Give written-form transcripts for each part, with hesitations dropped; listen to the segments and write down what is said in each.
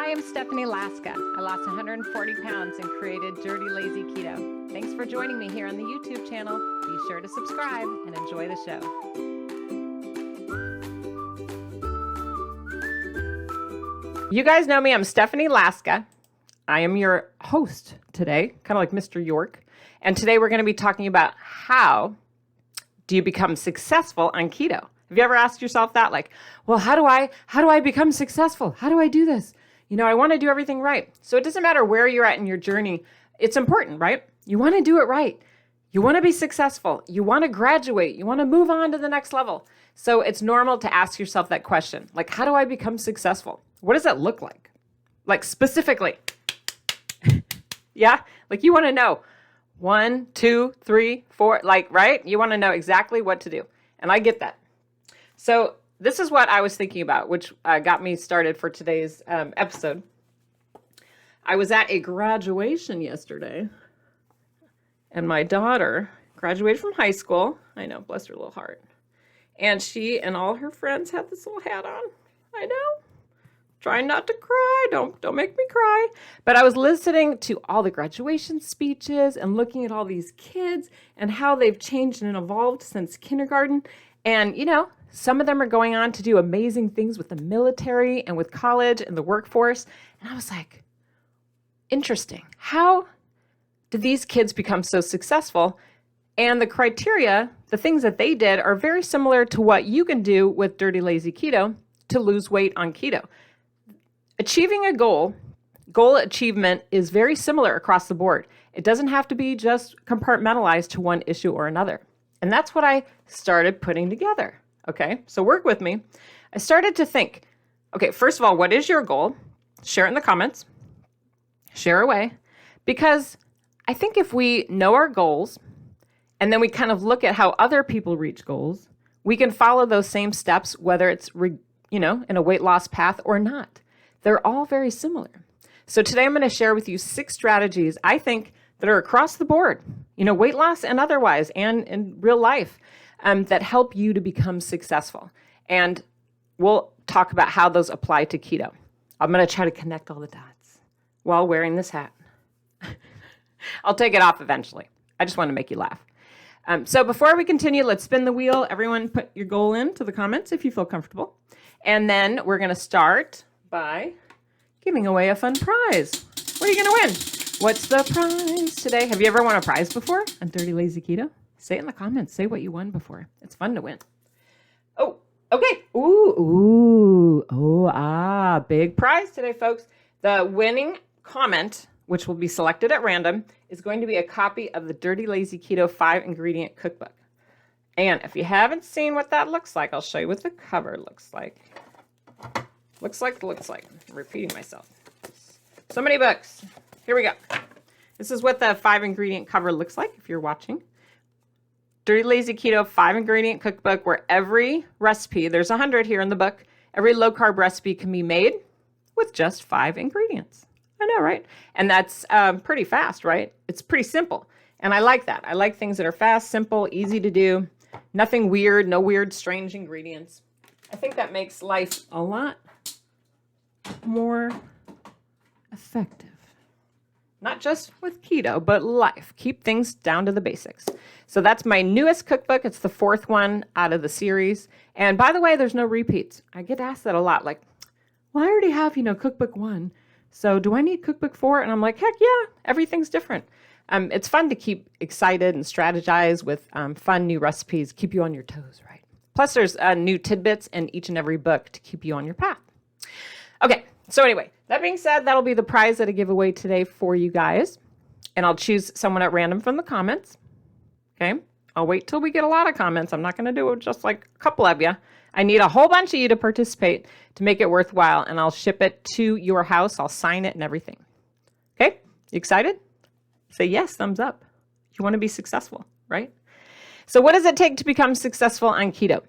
Hi, I'm Stephanie Laska. I lost 140 pounds and created Dirty Lazy Keto. Thanks for joining me here on the YouTube channel. Be sure to subscribe and enjoy the show. You guys know me, I'm Stephanie Laska. I am your host today, kind of like Mr. York. And today we're going to be talking about how do you become successful on keto? Have you ever asked yourself that? Like, well, how do I become successful? How do I do this? You know, I want to do everything right. So it doesn't matter where you're at in your journey. It's important, right? You want to do it right. You want to be successful. You want to graduate. You want to move on to the next level. So it's normal to ask yourself that question. Like, how do I become successful? What does that look like? Like specifically. Yeah? Like you want to know 1, 2, 3, 4, like, right? You want to know exactly what to do. And I get that. So this is what I was thinking about, which got me started for today's episode. I was at a graduation yesterday, and my daughter graduated from high school. I know, bless her little heart. And she and all her friends had this little hat on. I know. Trying not to cry. Don't make me cry. But I was listening to all the graduation speeches and looking at all these kids and how they've changed and evolved since kindergarten. And, you know, some of them are going on to do amazing things with the military and with college and the workforce. And I was like, interesting. How did these kids become so successful? And the criteria, the things that they did are very similar to what you can do with Dirty Lazy Keto to lose weight on keto. Achieving a goal achievement is very similar across the board. It doesn't have to be just compartmentalized to one issue or another. And that's what I started putting together. Okay, so work with me. I started to think, okay, first of all, what is your goal? Share it in the comments. Share away. Because I think if we know our goals and then we kind of look at how other people reach goals, we can follow those same steps, whether it's, in a weight loss path or not. They're all very similar. So today I'm going to share with you 6 strategies I think that are across the board, weight loss and otherwise, and in real life, that help you to become successful. And we'll talk about how those apply to keto. I'm going to try to connect all the dots while wearing this hat. I'll take it off eventually. I just want to make you laugh. So before we continue, let's spin the wheel. Everyone put your goal into the comments if you feel comfortable. And then we're going to start by giving away a fun prize. What are you going to win? What's the prize today? Have you ever won a prize before on Dirty Lazy Keto? Say it in the comments. Say what you won before. It's fun to win. Oh, okay. Big prize today, folks. The winning comment, which will be selected at random, is going to be a copy of the Dirty Lazy Keto 5-ingredient cookbook. And if you haven't seen what that looks like, I'll show you what the cover looks like. Looks like. I'm repeating myself. So many books. Here we go. This is what the 5-ingredient cover looks like if you're watching. Dirty Lazy Keto 5-ingredient cookbook, where every recipe, there's 100 here in the book, every low-carb recipe can be made with just 5 ingredients. I know, right? And that's pretty fast, right? It's pretty simple. And I like that. I like things that are fast, simple, easy to do, nothing weird, no weird, strange ingredients. I think that makes life a lot more effective. Not just with keto, but life. Keep things down to the basics. So that's my newest cookbook. It's the 4th one out of the series. And by the way, there's no repeats. I get asked that a lot. Like, well, I already have, cookbook 1. So do I need cookbook 4? And I'm like, heck yeah, everything's different. It's fun to keep excited and strategize with fun new recipes, keep you on your toes, right? Plus there's new tidbits in each and every book to keep you on your path. Okay, so anyway, that being said, that'll be the prize that I give away today for you guys. And I'll choose someone at random from the comments. Okay, I'll wait till we get a lot of comments. I'm not going to do it just like a couple of you. I need a whole bunch of you to participate to make it worthwhile, and I'll ship it to your house. I'll sign it and everything. Okay, you excited? Say yes, thumbs up. You want to be successful, right? So what does it take to become successful on keto?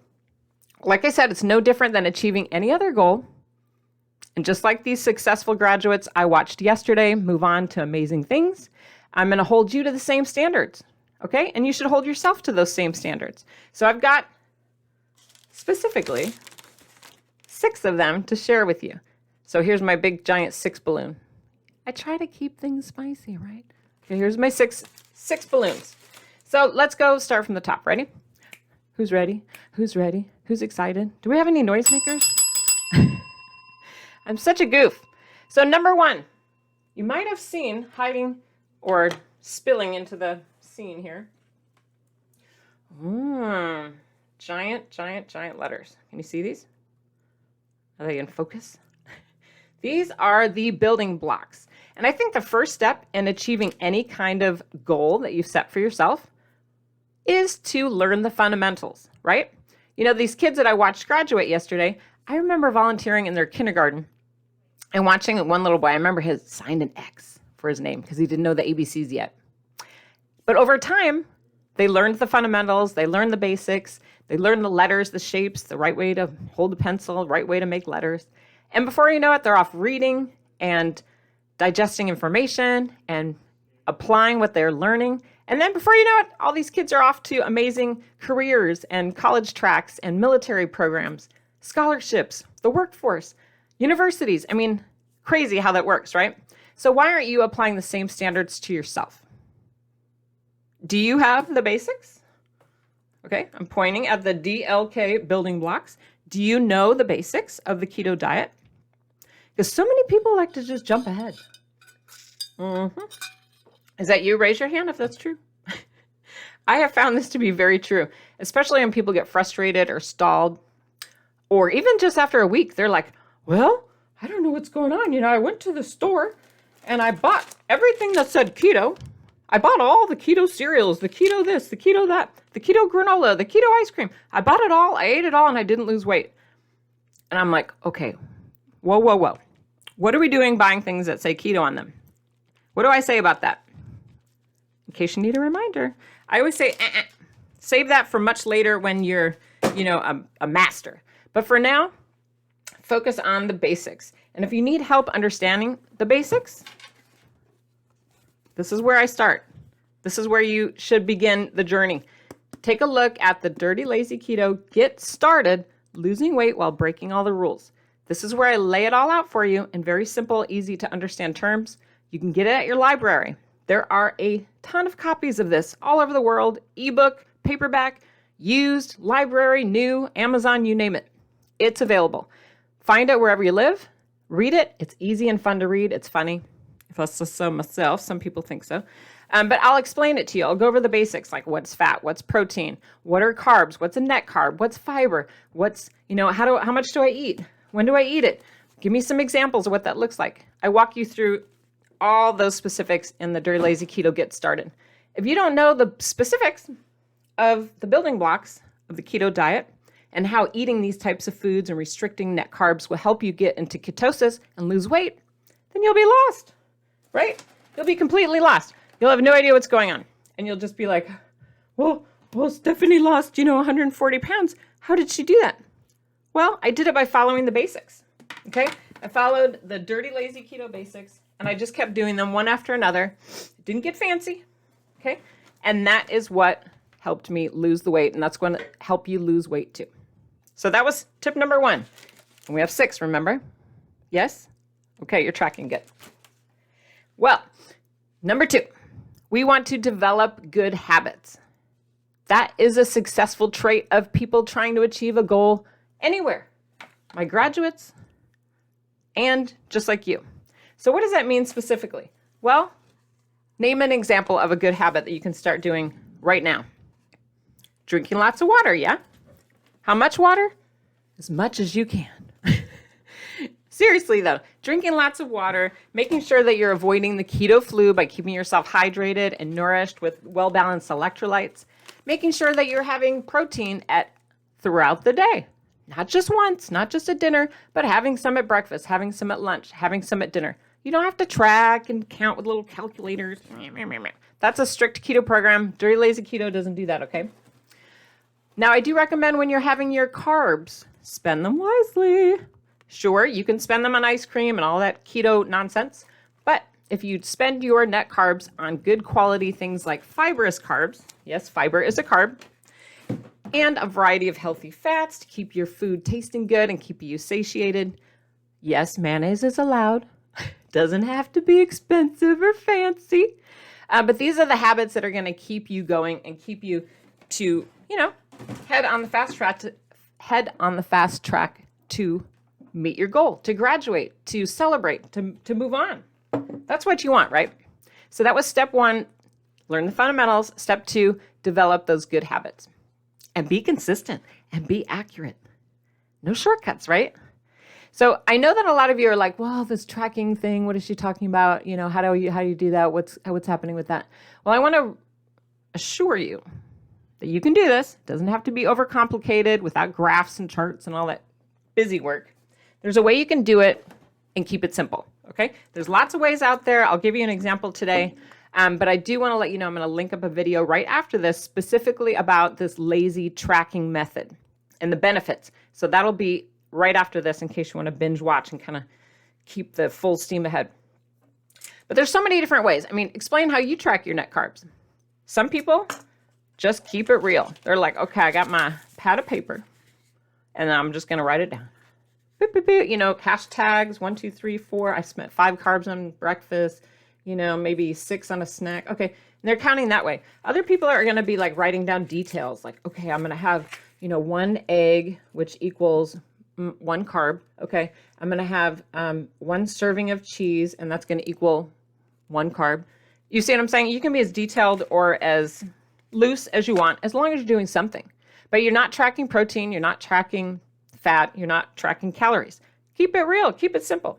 Like I said, it's no different than achieving any other goal. And just like these successful graduates I watched yesterday move on to amazing things, I'm going to hold you to the same standards, okay? And you should hold yourself to those same standards. So I've got specifically 6 of them to share with you. So here's my big giant 6 balloon. I try to keep things spicy, right? Okay, here's my six balloons. So let's go start from the top. Ready? Who's ready? Who's ready? Who's excited? Do we have any noisemakers? I'm such a goof. So number 1, you might have seen hiding or spilling into the scene here. Giant, giant, giant letters. Can you see these? Are they in focus? These are the building blocks. And I think the first step in achieving any kind of goal that you set for yourself is to learn the fundamentals, right? You know, these kids that I watched graduate yesterday, I remember volunteering in their kindergarten and watching one little boy. I remember he signed an X for his name because he didn't know the ABCs yet. But over time, they learned the fundamentals, they learned the basics, they learned the letters, the shapes, the right way to hold a pencil, right way to make letters. And before you know it, they're off reading and digesting information and applying what they're learning. And then before you know it, all these kids are off to amazing careers and college tracks and military programs, scholarships, the workforce, universities. I mean, crazy how that works, right? So why aren't you applying the same standards to yourself? Do you have the basics? Okay, I'm pointing at the DLK building blocks. Do you know the basics of the keto diet? Because so many people like to just jump ahead. Is that you? Raise your hand if that's true. I have found this to be very true, especially when people get frustrated or stalled, or even just after a week, they're like, well, I don't know what's going on. You know, I went to the store and I bought everything that said keto. I bought all the keto cereals, the keto this, the keto that, the keto granola, the keto ice cream. I bought it all, I ate it all, and I didn't lose weight. And I'm like, okay, whoa, whoa, whoa. What are we doing buying things that say keto on them? What do I say about that? In case you need a reminder, I always say, save that for much later when you're, you know, a master. But for now, focus on the basics. And if you need help understanding the basics, this is where I start. This is where you should begin the journey. Take a look at the Dirty Lazy Keto. Get started losing weight while breaking all the rules. This is where I lay it all out for you in very simple, easy to understand terms. You can get it at your library. There are a ton of copies of this all over the world. Ebook, paperback, used, library, new, Amazon, you name it. It's available. Find it wherever you live. Read it. It's easy and fun to read. It's funny. If I say so myself, some people think so. But I'll explain it to you. I'll go over the basics, like what's fat, what's protein, what are carbs, what's a net carb, what's fiber, what's, you know, how much do I eat? When do I eat it? Give me some examples of what that looks like. I walk you through all those specifics in the Dirty Lazy Keto Get Started. If you don't know the specifics of the building blocks of the keto diet and how eating these types of foods and restricting net carbs will help you get into ketosis and lose weight, then you'll be lost. Right? You'll be completely lost. You'll have no idea what's going on. And you'll just be like, well, Stephanie lost, 140 pounds. How did she do that? Well, I did it by following the basics. Okay? I followed the Dirty Lazy Keto basics, and I just kept doing them one after another. Didn't get fancy. Okay? And that is what helped me lose the weight, and that's going to help you lose weight too. So that was tip number 1. And we have 6, remember? Yes? Okay, you're tracking good. Well, number 2, we want to develop good habits. That is a successful trait of people trying to achieve a goal anywhere. My graduates and just like you. So what does that mean specifically? Well, name an example of a good habit that you can start doing right now. Drinking lots of water, yeah? How much water? As much as you can. Seriously though, drinking lots of water, making sure that you're avoiding the keto flu by keeping yourself hydrated and nourished with well-balanced electrolytes, making sure that you're having protein throughout the day. Not just once, not just at dinner, but having some at breakfast, having some at lunch, having some at dinner. You don't have to track and count with little calculators. That's a strict keto program. Dirty Lazy Keto doesn't do that, okay? Now, I do recommend when you're having your carbs, spend them wisely. Sure, you can spend them on ice cream and all that keto nonsense, but if you spend your net carbs on good quality things like fibrous carbs, yes, fiber is a carb, and a variety of healthy fats to keep your food tasting good and keep you satiated, Yes, mayonnaise is allowed. Doesn't have to be expensive or fancy. But these are the habits that are going to keep you going and keep you to, head on the fast track to meet your goal, to graduate, to celebrate, to move on. That's what you want, right? So that was step 1, learn the fundamentals. Step 2, develop those good habits and be consistent and be accurate. No shortcuts, right? So I know that a lot of you are like, well, this tracking thing, what is she talking about? How do you do that? What's happening with that? Well, I want to assure you that you can do this. It doesn't have to be overcomplicated without graphs and charts and all that busy work. There's a way you can do it and keep it simple, okay? There's lots of ways out there. I'll give you an example today, but I do want to let you know I'm going to link up a video right after this specifically about this lazy tracking method and the benefits. So that'll be right after this in case you want to binge watch and kind of keep the full steam ahead. But there's so many different ways. Explain how you track your net carbs. Some people just keep it real. They're like, okay, I got my pad of paper and I'm just going to write it down. Boop, boop, boop. Hashtags 1, 2, 3, 4. I spent 5 carbs on breakfast, maybe 6 on a snack. Okay. And they're counting that way. Other people are going to be like writing down details like, okay, I'm going to have, 1 egg, which equals 1 carb. Okay. I'm going to have 1 serving of cheese, and that's going to equal 1 carb. You see what I'm saying? You can be as detailed or as loose as you want, as long as you're doing something. But you're not tracking protein. You're not tracking fat. You're not tracking calories. Keep it real. Keep it simple.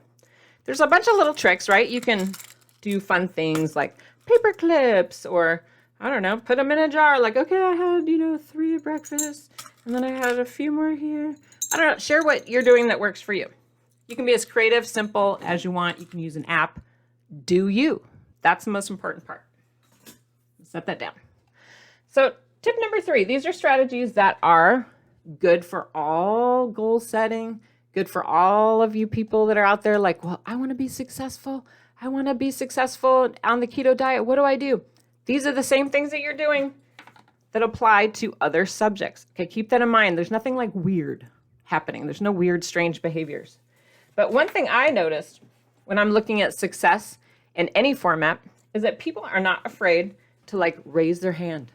There's a bunch of little tricks, right? You can do fun things like paper clips, or I don't know, put them in a jar. Like, okay, I had, 3 at breakfast, and then I had a few more here. I don't know. Share what you're doing that works for you. You can be as creative, simple as you want. You can use an app. Do you. That's the most important part. Set that down. So tip number 3, these are strategies that are good for all goal setting, good for all of you people that are out there like, well, I want to be successful. I want to be successful on the keto diet. What do I do? These are the same things that you're doing that apply to other subjects. Okay, keep that in mind. There's nothing like weird happening. There's no weird, strange behaviors. But one thing I noticed when I'm looking at success in any format is that people are not afraid to like raise their hand.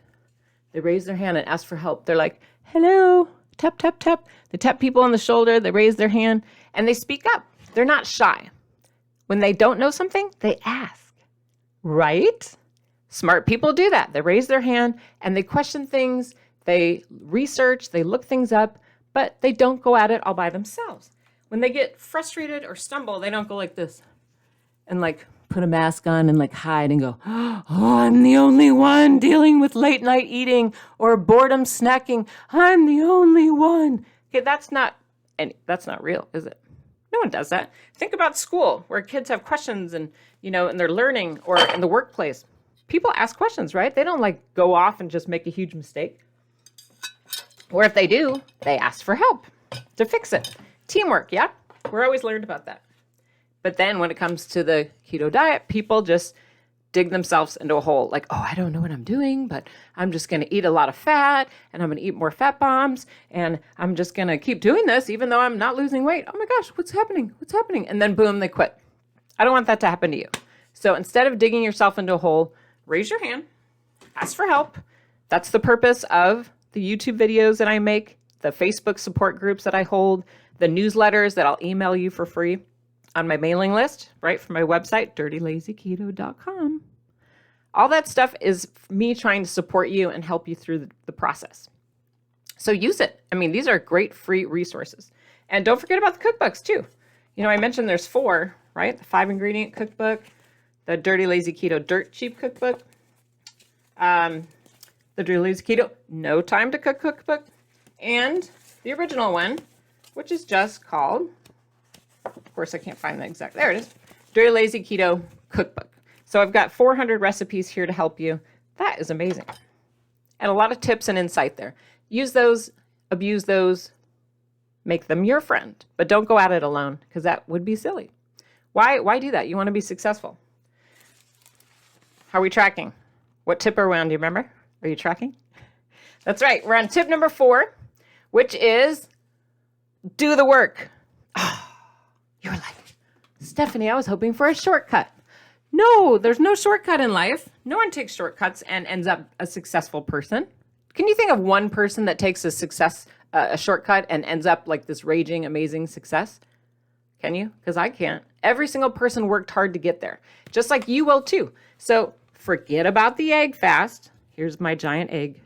They raise their hand and ask for help. They're like, hello, tap, tap, tap. They tap people on the shoulder. They raise their hand and they speak up. They're not shy. When they don't know something, they ask, right? Smart people do that. They raise their hand and they question things. They research, they look things up, but they don't go at it all by themselves. When they get frustrated or stumble, they don't go like this and like put a mask on and like hide and go, oh, I'm the only one dealing with late night eating or boredom snacking. I'm the only one. Okay, that's not real, is it? No one does that. Think about school where kids have questions and, and they're learning, or in the workplace. People ask questions, right? They don't like go off and just make a huge mistake. Or if they do, they ask for help to fix it. Teamwork, yeah? We're always learned about that. But then when it comes to the keto diet, people just dig themselves into a hole. Like, oh, I don't know what I'm doing, but I'm just going to eat a lot of fat, and I'm going to eat more fat bombs, and I'm just going to keep doing this even though I'm not losing weight. Oh my gosh, what's happening? What's happening? And then boom, they quit. I don't want that to happen to you. So instead of digging yourself into a hole, raise your hand, ask for help. That's the purpose of the YouTube videos that I make, the Facebook support groups that I hold, the newsletters that I'll email you for free on my mailing list, right, from my website, dirtylazyketo.com. All that stuff is me trying to support you and help you through the process. So use it. These are great free resources. And don't forget about the cookbooks too. I mentioned there's 4, right? The 5-ingredient cookbook, the Dirty Lazy Keto Dirt Cheap cookbook, the Dirty Lazy Keto No Time to Cook cookbook, and the original one, which is just called, of course I can't find the exact, there it is, Dirty Lazy Keto Cookbook. So I've got 400 recipes here to help you. That is amazing. And a lot of tips and insight there. Use those, abuse those, make them your friend, but don't go at it alone because that would be silly. Why do that? You want to be successful. How are we tracking? What tip are we on? Do you remember? Are you tracking? That's right. We're on tip number 4, which is do the work. You're like, Stephanie, I was hoping for a shortcut. No, there's no shortcut in life. No one takes shortcuts and ends up a successful person. Can you think of one person that takes a shortcut and ends up like this raging, amazing success? Can you? Because I can't. Every single person worked hard to get there, just like you will too. So forget about the egg fast. Here's my giant egg.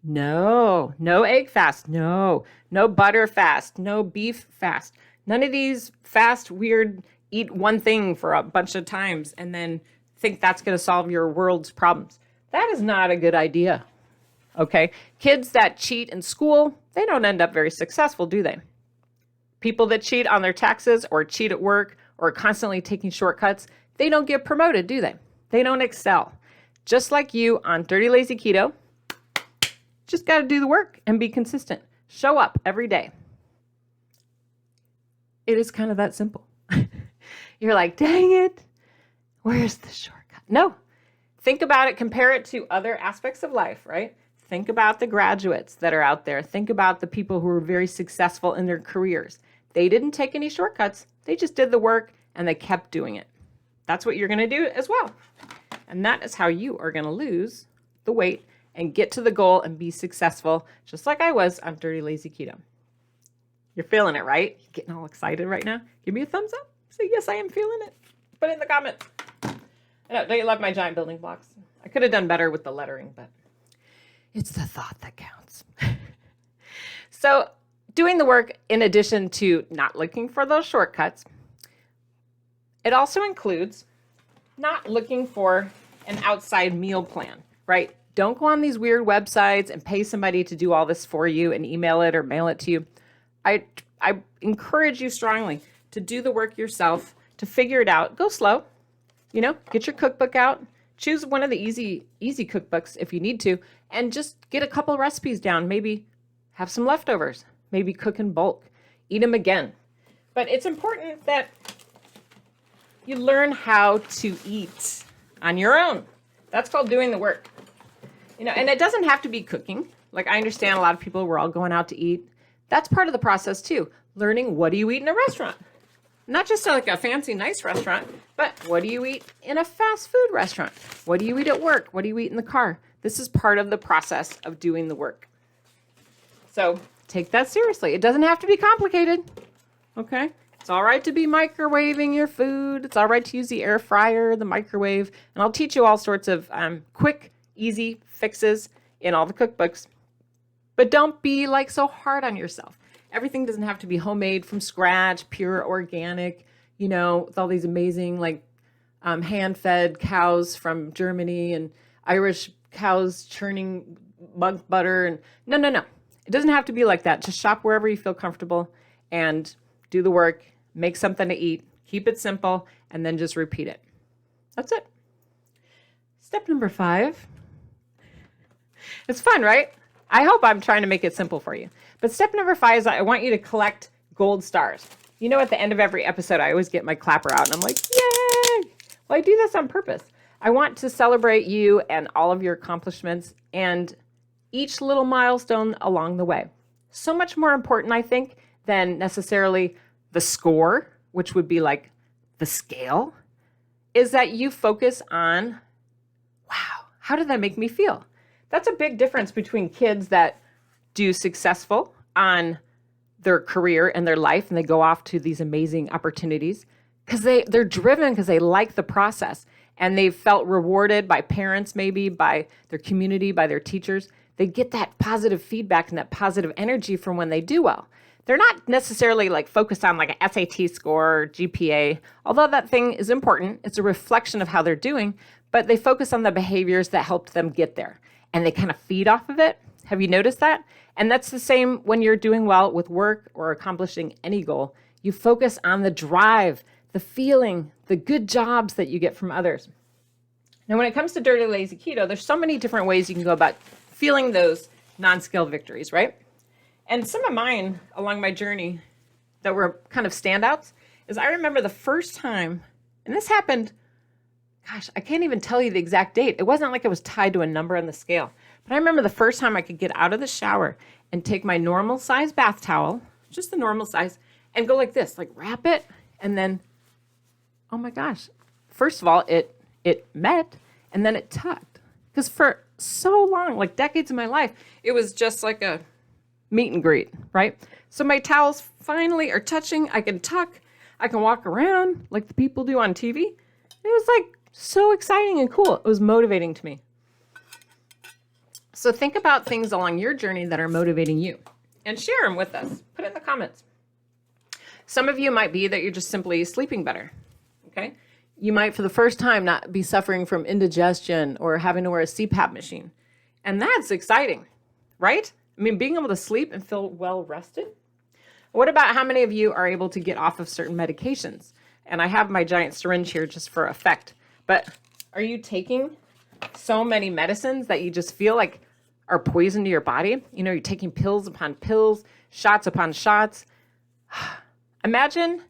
No egg fast. No butter fast. No beef fast. None of these fast, weird, eat one thing for a bunch of times and then think that's going to solve your world's problems. That is not a good idea. Okay? Kids that cheat in school, they don't end up very successful, do they? People that cheat on their taxes or cheat at work or constantly taking shortcuts, they don't get promoted, do they? They don't excel. Just like you on Dirty Lazy Keto, just got to do the work and be consistent. Show up every day. It is kind of that simple. You're like, dang it, where's the shortcut? No, think about it, compare it to other aspects of life, right? Think about the graduates that are out there. Think about the people who are very successful in their careers. They didn't take any shortcuts. They just did the work and they kept doing it. That's what you're going to do as well. And that is how you are going to lose the weight and get to the goal and be successful, just like I was on Dirty Lazy Keto. You're feeling it, right? You're getting all excited right now? Give me a thumbs up. Say, yes, I am feeling it. Put it in the comments. I know, don't you love my giant building blocks? I could have done better with the lettering, but it's the thought that counts. So doing the work, in addition to not looking for those shortcuts, it also includes not looking for an outside meal plan, right? Don't go on these weird websites and pay somebody to do all this for you and email it or mail it to you. I encourage you strongly to do the work yourself, to figure it out. Go slow, get your cookbook out, choose one of the easy cookbooks if you need to, and just get a couple recipes down. Maybe have some leftovers, maybe cook in bulk, eat them again. But it's important that you learn how to eat on your own. That's called doing the work. And it doesn't have to be cooking. Like, I understand a lot of people, we're all going out to eat. That's part of the process too. Learning, what do you eat in a restaurant? Not just like a fancy, nice restaurant, but what do you eat in a fast food restaurant? What do you eat at work? What do you eat in the car? This is part of the process of doing the work. So take that seriously. It doesn't have to be complicated. Okay? It's all right to be microwaving your food. It's all right to use the air fryer, the microwave, and I'll teach you all sorts of quick, easy fixes in all the cookbooks. But don't be like so hard on yourself. Everything doesn't have to be homemade from scratch, pure organic, with all these amazing hand-fed cows from Germany and Irish cows churning monk butter. And no. It doesn't have to be like that. Just shop wherever you feel comfortable and do the work, make something to eat, keep it simple, and then just repeat it. That's it. Step number 5. It's fun, right? I hope I'm trying to make it simple for you. But step number 5 is I want you to collect gold stars. At the end of every episode, I always get my clapper out and I'm like, yay! Well, I do this on purpose. I want to celebrate you and all of your accomplishments and each little milestone along the way. So much more important, I think, than necessarily the score, which would be like the scale, is that you focus on, wow, how did that make me feel? That's a big difference between kids that do successful on their career and their life and they go off to these amazing opportunities because they're driven because they like the process and they've felt rewarded by parents, maybe by their community, by their teachers. They get that positive feedback and that positive energy from when they do well. They're not necessarily focused on an SAT score or GPA, although that thing is important. It's a reflection of how they're doing, but they focus on the behaviors that helped them get there. And they kind of feed off of it. Have you noticed that? And that's the same when you're doing well with work or accomplishing any goal. You focus on the drive, the feeling, the good jobs that you get from others. Now, when it comes to Dirty Lazy Keto, there's so many different ways you can go about feeling those non-scale victories, right? And some of mine along my journey that were kind of standouts is I remember the first time, and this happened, gosh, I can't even tell you the exact date. It wasn't like it was tied to a number on the scale. But I remember the first time I could get out of the shower and take my normal size bath towel, just the normal size, and go like this, wrap it And then, oh my gosh, first of all, it met and then it tucked. Because for so long, like decades of my life, it was just like a meet and greet, right? So my towels finally are touching. I can tuck. I can walk around like the people do on TV. It was like so exciting and cool. It was motivating to me. So think about things along your journey that are motivating you and share them with us. Put it in the comments. Some of you might be that you're just simply sleeping better, okay? You might, for the first time, not be suffering from indigestion or having to wear a CPAP machine. And that's exciting, right? I mean, being able to sleep and feel well rested. What about how many of you are able to get off of certain medications? And I have my giant syringe here just for effect. But are you taking so many medicines that you just feel like are poison to your body? You know, you're taking pills upon pills, shots upon shots. Imagine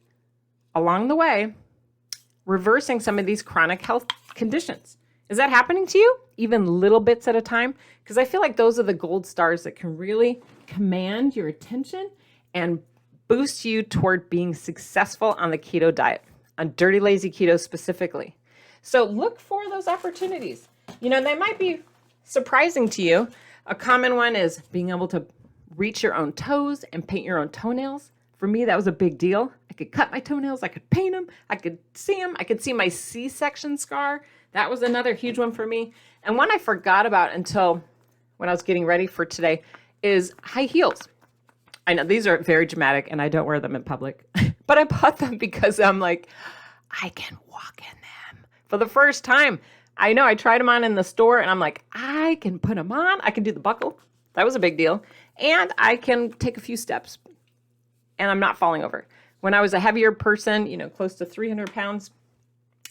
along the way reversing some of these chronic health conditions. Is that happening to you? Even little bits at a time? Because I feel like those are the gold stars that can really command your attention and boost you toward being successful on the keto diet, on dirty, lazy keto specifically. So look for those opportunities. You know, they might be surprising to you. A common one is being able to reach your own toes and paint your own toenails. For me, that was a big deal. I could cut my toenails. I could paint them. I could see them. I could see my C-section scar. That was another huge one for me. And one I forgot about until when I was getting ready for today is high heels. I know these are very dramatic and I don't wear them in public, but I bought them because I'm like, I can walk in them for the first time. I know I tried them on in the store and I'm like, I can put them on. I can do the buckle. That was a big deal. And I can take a few steps and I'm not falling over. When I was a heavier person, you know, close to 300 pounds,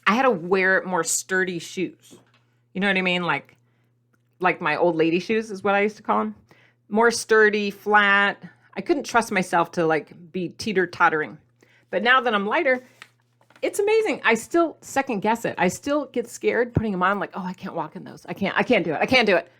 I had to wear more sturdy shoes. You know what I mean? Like my old lady shoes is what I used to call them. More sturdy, flat. I couldn't trust myself to like be teeter-tottering. But now that I'm lighter, it's amazing. I still second guess it. I still get scared putting them on like, oh, I can't walk in those. I can't do it. I can't do it.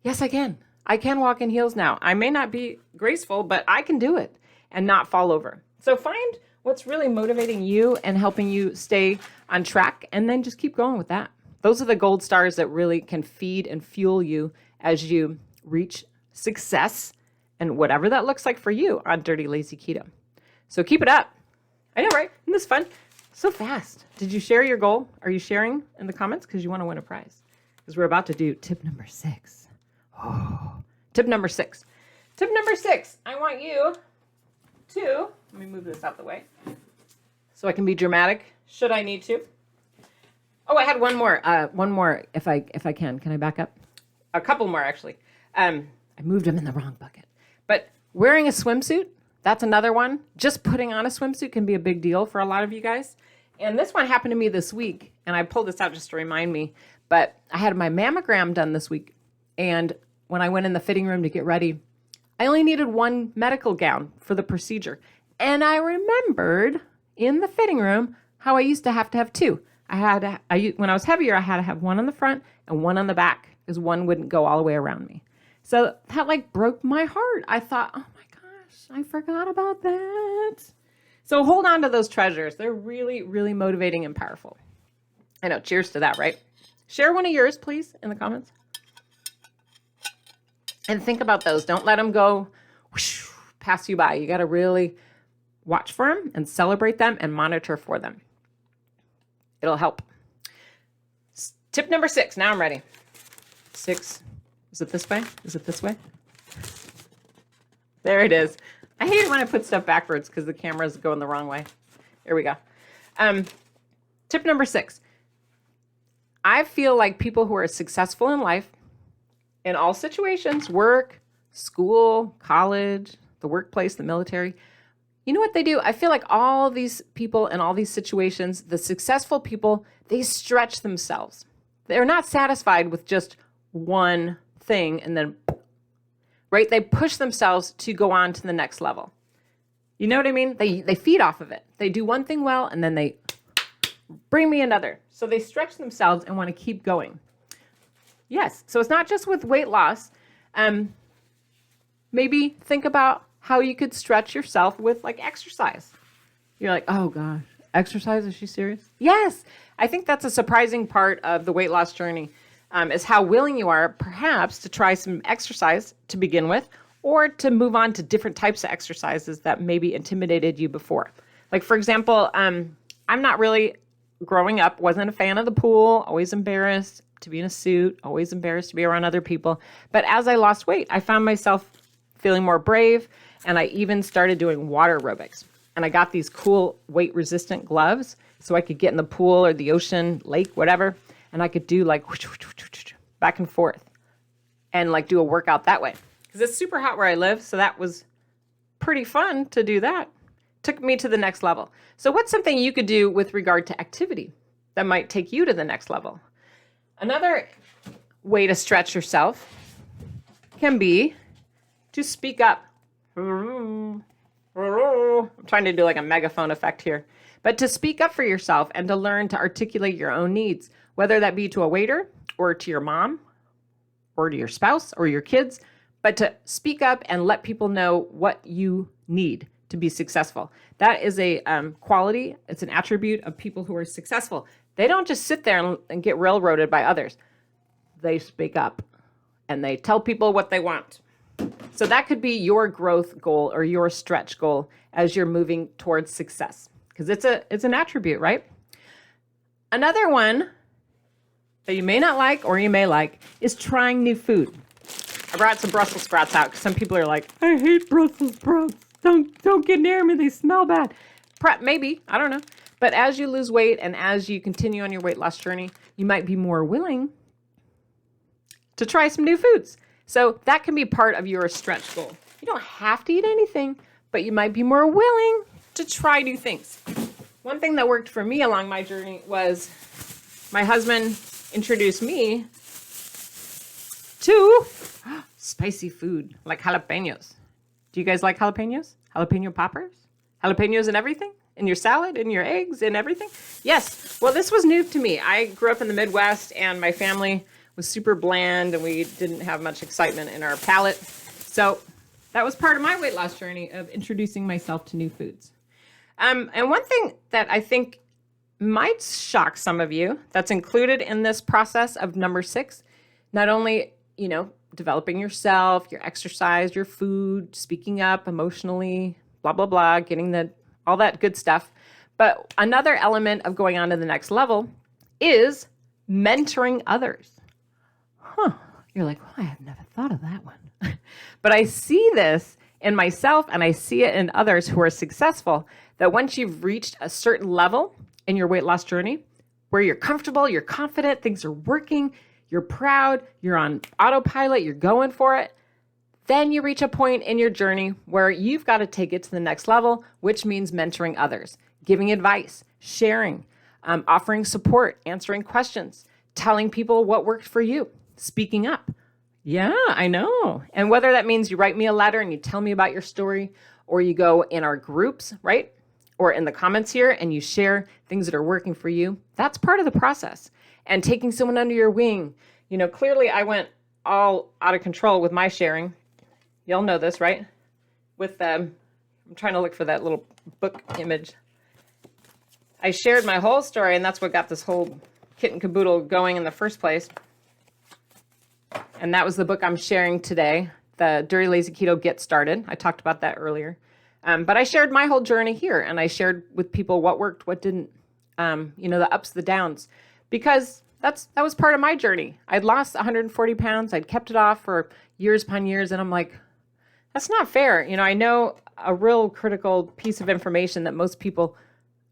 Yes, I can. I can walk in heels now. I may not be graceful, but I can do it and not fall over. So find what's really motivating you and helping you stay on track and then just keep going with that. Those are the gold stars that really can feed and fuel you as you reach success and whatever that looks like for you on Dirty Lazy Keto. So keep it up. I know, right? Isn't this fun? So fast. Did you share your goal? Are you sharing in the comments? Because you want to win a prize. Because we're about to do tip number 6. Oh, tip number 6. Tip number 6. I want you to, let me move this out the way so I can be dramatic should I need to. Oh, I had one more if I can. Can I back up? A couple more actually. I moved them in the wrong bucket. But wearing a swimsuit, that's another one. Just putting on a swimsuit can be a big deal for a lot of you guys. And this one happened to me this week, and I pulled this out just to remind me. But I had my mammogram done this week, and when I went in the fitting room to get ready, I only needed one medical gown for the procedure. And I remembered in the fitting room how I used to have two. When I was heavier, I had to have one on the front and one on the back because one wouldn't go all the way around me. So that like broke my heart. I thought, oh my gosh, I forgot about that. So hold on to those treasures. They're really, really motivating and powerful. I know, cheers to that, right? Share one of yours, please, in the comments. And think about those. Don't let them go whoosh, pass you by. You got to really watch for them and celebrate them and monitor for them. It'll help. Tip number 6. Now I'm ready. 6. Is it this way? Is it this way? There it is. I hate it when I put stuff backwards because the camera's going the wrong way. Here we go. Tip number 6. I feel like people who are successful in life, in all situations, work, school, college, the workplace, the military, you know what they do? I feel like all these people in all these situations, the successful people, they stretch themselves. They're not satisfied with just one thing and then, right? They push themselves to go on to the next level. You know what I mean? They feed off of it. They do one thing well and then they bring me another. So they stretch themselves and want to keep going. Yes. So it's not just with weight loss. Maybe think about how you could stretch yourself with like exercise. You're like, oh gosh, exercise? Is she serious? Yes. I think that's a surprising part of the weight loss journey, is how willing you are perhaps to try some exercise to begin with, or to move on to different types of exercises that maybe intimidated you before. Like, for example, I'm not really, growing up, wasn't a fan of the pool, always embarrassed to be in a suit, always embarrassed to be around other people. But as I lost weight, I found myself feeling more brave, and I even started doing water aerobics. And I got these cool weight-resistant gloves so I could get in the pool or the ocean, lake, whatever, and I could do like back and forth and like do a workout that way. Because it's super hot where I live, so that was pretty fun to do that. Took me to the next level. So what's something you could do with regard to activity that might take you to the next level? Another way to stretch yourself can be to speak up. I'm trying to do like a megaphone effect here. But to speak up for yourself and to learn to articulate your own needs, whether that be to a waiter or to your mom or to your spouse or your kids, but to speak up and let people know what you need to be successful. That is a quality. It's an attribute of people who are successful. They don't just sit there and get railroaded by others. They speak up and they tell people what they want. So that could be your growth goal or your stretch goal as you're moving towards success, because it's an attribute, right? Another one that you may not like or you may like is trying new food. I brought some Brussels sprouts out because some people are like, I hate Brussels sprouts. Don't get near me. They smell bad. Maybe, I don't know. But as you lose weight and as you continue on your weight loss journey, you might be more willing to try some new foods. So that can be part of your stretch goal. You don't have to eat anything, but you might be more willing to try new things. One thing that worked for me along my journey was my husband introduced me to spicy food like jalapenos. Do you guys like jalapenos? Jalapeno poppers? Jalapenos in everything? In your salad, in your eggs, in everything? Yes. Well, this was new to me. I grew up in the Midwest and my family was super bland and we didn't have much excitement in our palate. So that was part of my weight loss journey of introducing myself to new foods. And one thing that I think might shock some of you that's included in this process of number 6, not only, developing yourself, your exercise, your food, speaking up emotionally, blah, blah, blah, getting all that good stuff. But another element of going on to the next level is mentoring others. You're like, well, I have never thought of that one. But I see this in myself and I see it in others who are successful, that once you've reached a certain level in your weight loss journey where you're comfortable, you're confident, things are working, you're proud, you're on autopilot, you're going for it, then you reach a point in your journey where you've got to take it to the next level, which means mentoring others, giving advice, sharing, offering support, answering questions, telling people what worked for you, speaking up. Yeah, I know. And whether that means you write me a letter and you tell me about your story, or you go in our groups, right? Or in the comments here and you share things that are working for you, that's part of the process. And taking someone under your wing. Clearly I went all out of control with my sharing. Y'all know this, right? With I'm trying to look for that little book image. I shared my whole story, and that's what got this whole kit and caboodle going in the first place. And that was the book I'm sharing today, the Dirty Lazy Keto Get Started. I talked about that earlier. But I shared my whole journey here, and I shared with people what worked, what didn't, the ups, the downs, because that was part of my journey. I'd lost 140 pounds. I'd kept it off for years upon years, and I'm like, that's not fair. I know a real critical piece of information that most people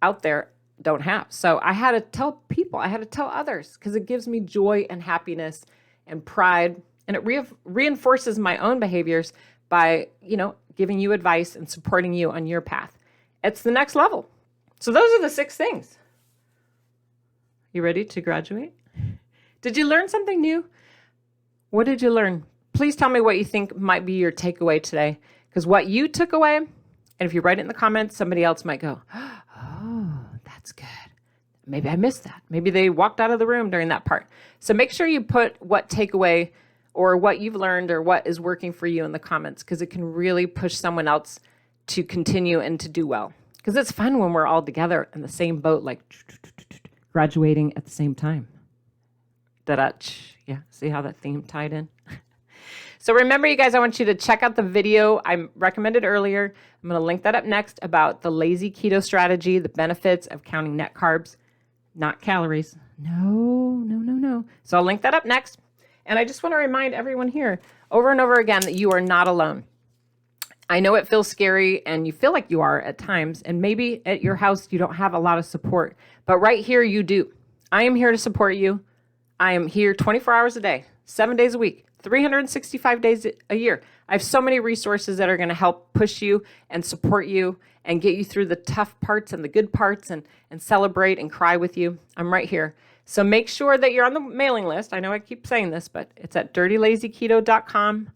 out there don't have. So I had to tell people, I had to tell others, because it gives me joy and happiness and pride, and it reinforces my own behaviors by, giving you advice and supporting you on your path. It's the next level. So those are the 6 things. You ready to graduate? Did you learn something new? What did you learn? Please tell me what you think might be your takeaway today, because what you took away, and if you write it in the comments, somebody else might go, oh, that's good. Maybe I missed that. Maybe they walked out of the room during that part. So make sure you put what takeaway or what you've learned or what is working for you in the comments, because it can really push someone else to continue and to do well. Because it's fun when we're all together in the same boat, like graduating at the same time. Yeah, see how that theme tied in? So remember, you guys, I want you to check out the video I recommended earlier. I'm going to link that up next about the lazy keto strategy, the benefits of counting net carbs, not calories. No. So I'll link that up next. And I just want to remind everyone here over and over again that you are not alone. I know it feels scary and you feel like you are at times, and maybe at your house you don't have a lot of support, but right here you do. I am here to support you. I am here 24 hours a day, 7 days a week, 365 days a year. I have so many resources that are going to help push you and support you and get you through the tough parts and the good parts and celebrate and cry with you. I'm right here. So make sure that you're on the mailing list. I know I keep saying this, but it's at dirtylazyketo.com.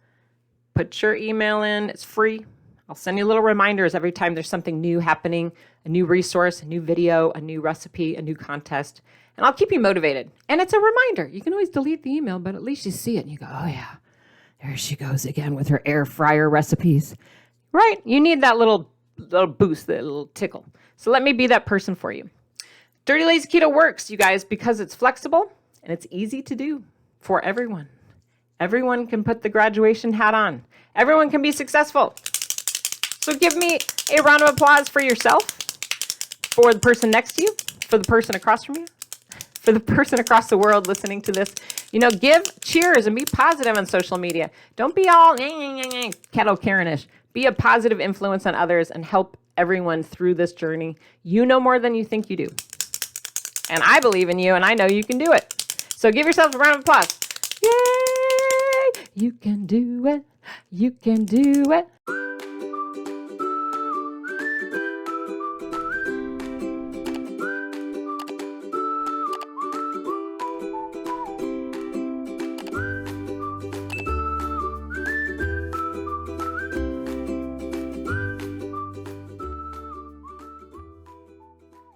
Put your email in. It's free. I'll send you little reminders every time there's something new happening, a new resource, a new video, a new recipe, a new contest. And I'll keep you motivated. And it's a reminder. You can always delete the email, but at least you see it and you go, oh yeah, there she goes again with her air fryer recipes. Right? You need that little boost, that little tickle. So let me be that person for you. Dirty Lazy Keto works, you guys, because it's flexible and it's easy to do for everyone. Everyone can put the graduation hat on. Everyone can be successful. So give me a round of applause for yourself, for the person next to you, for the person across from you, for the person across the world listening to this. You know, give cheers and be positive on social media. Don't be all kettle Karen-ish. Be a positive influence on others and help everyone through this journey. You know more than you think you do. And I believe in you, and I know you can do it. So give yourself a round of applause. Yay! You can do it. You can do it.